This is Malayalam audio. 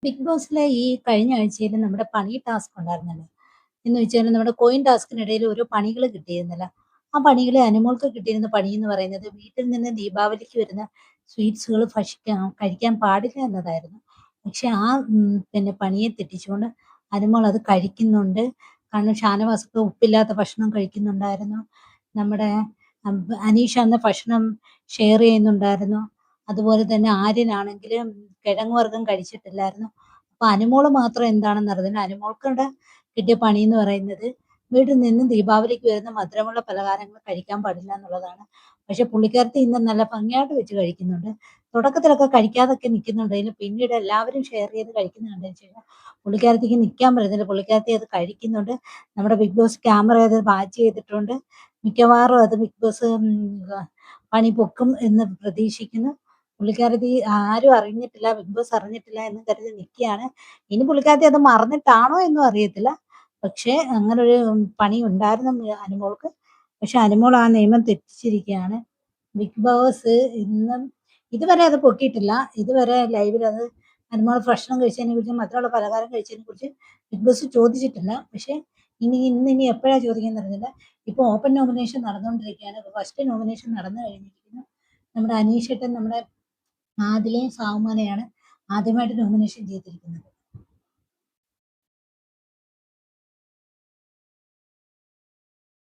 ബിഗ് ബോസിലെ ഈ കഴിഞ്ഞ ആഴ്ചയിൽ നമ്മുടെ പണി ടാസ്ക് ഉണ്ടായിരുന്നല്ലോ. എന്ന് വെച്ചാൽ നമ്മുടെ കോയിൻ ടാസ്കിനിടയിൽ ഓരോ പണികൾ കിട്ടിയിരുന്നല്ലോ. ആ പണികൾ അനുമോൾക്ക് കിട്ടിയിരുന്ന പണി എന്ന് പറയുന്നത് വീട്ടിൽ നിന്ന് ദീപാവലിക്ക് വരുന്ന സ്വീറ്റ്സുകൾ കഴിക്കാൻ പാടില്ല എന്നതായിരുന്നു. പക്ഷെ പിന്നെ പണിയെ തെറ്റിച്ചുകൊണ്ട് അനുമോൾ അത് കഴിക്കുന്നുണ്ട്. കാരണം ഷാനവാസൊക്കെ ഉപ്പില്ലാത്ത ഭക്ഷണം കഴിക്കുന്നുണ്ടായിരുന്നു. നമ്മുടെ അനീഷ അന്ന് ഭക്ഷണം ഷെയർ ചെയ്യുന്നുണ്ടായിരുന്നു. അതുപോലെ തന്നെ ആര്യനാണെങ്കിലും കിഴങ്ങ് വർഗ്ഗം കഴിച്ചിട്ടില്ലായിരുന്നു. അപ്പൊ അനുമോള് മാത്രം എന്താണെന്ന് അറിഞ്ഞില്ല. അനുമോൾക്കിവിടെ കിട്ടിയ പണി എന്ന് പറയുന്നത് വീട്ടിൽ നിന്നും ദീപാവലിക്ക് വരുന്ന മധുരമുള്ള പലഹാരങ്ങൾ കഴിക്കാൻ പാടില്ല എന്നുള്ളതാണ്. പക്ഷെ പുള്ളിക്കാരത്തി ഇന്ന് നല്ല ഭംഗിയായിട്ട് വെച്ച് കഴിക്കുന്നുണ്ട്. തുടക്കത്തിലൊക്കെ കഴിക്കാതൊക്കെ നിൽക്കുന്നുണ്ടെങ്കിലും പിന്നീട് എല്ലാവരും ഷെയർ ചെയ്ത് കഴിക്കുന്ന കണ്ടതിന് ശേഷം പുള്ളിക്കാരത്തിക്ക് നിൽക്കാൻ പറ്റുന്നില്ല. പുള്ളിക്കാരത്തി അത് കഴിക്കുന്നുണ്ട്. നമ്മുടെ ബിഗ് ബോസ് ക്യാമറ അത് വാച്ച് ചെയ്തിട്ടുണ്ട്. മിക്കവാറും അത് ബിഗ് ബോസ് പണി പൊക്കും എന്ന് പ്രതീക്ഷിക്കുന്നു. പുള്ളിക്കാരത്തി ആരും അറിഞ്ഞിട്ടില്ല, ബിഗ് ബോസ് അറിഞ്ഞിട്ടില്ല എന്ന് കരുതി നിൽക്കുകയാണ്. ഇനി പുള്ളിക്കാരത്തി അത് മറന്നിട്ടാണോ എന്നും അറിയത്തില്ല. പക്ഷേ അങ്ങനൊരു പണി ഉണ്ടായിരുന്നു അനുമോൾക്ക്. പക്ഷെ അനുമോൾ ആ നിയമം തെറ്റിച്ചിരിക്കുകയാണ്. ബിഗ് ബോസ് ഇന്നും ഇതുവരെ അത് പൊക്കിയിട്ടില്ല. ഇതുവരെ ലൈവിൽ അത് അനുമോൾ ഭക്ഷണം കഴിച്ചതിനെ കുറിച്ച് മധുരമുള്ള പലഹാരം കഴിച്ചതിനെ കുറിച്ച് ബിഗ് ബോസ് ചോദിച്ചിട്ടില്ല. പക്ഷെ ഇനി എപ്പോഴാ ചോദിക്കുന്നത് അറിഞ്ഞില്ല. ഇപ്പൊ ഓപ്പൺ നോമിനേഷൻ നടന്നുകൊണ്ടിരിക്കുകയാണ്. ഫസ്റ്റ് നോമിനേഷൻ നടന്നു കഴിഞ്ഞിരിക്കുന്നു. നമ്മുടെ അനീഷേട്ടൻ നമ്മുടെ ആദിലയും സാവുമാനെയാണ് ആദ്യമായിട്ട് നോമിനേഷൻ ചെയ്തിരിക്കുന്നത്.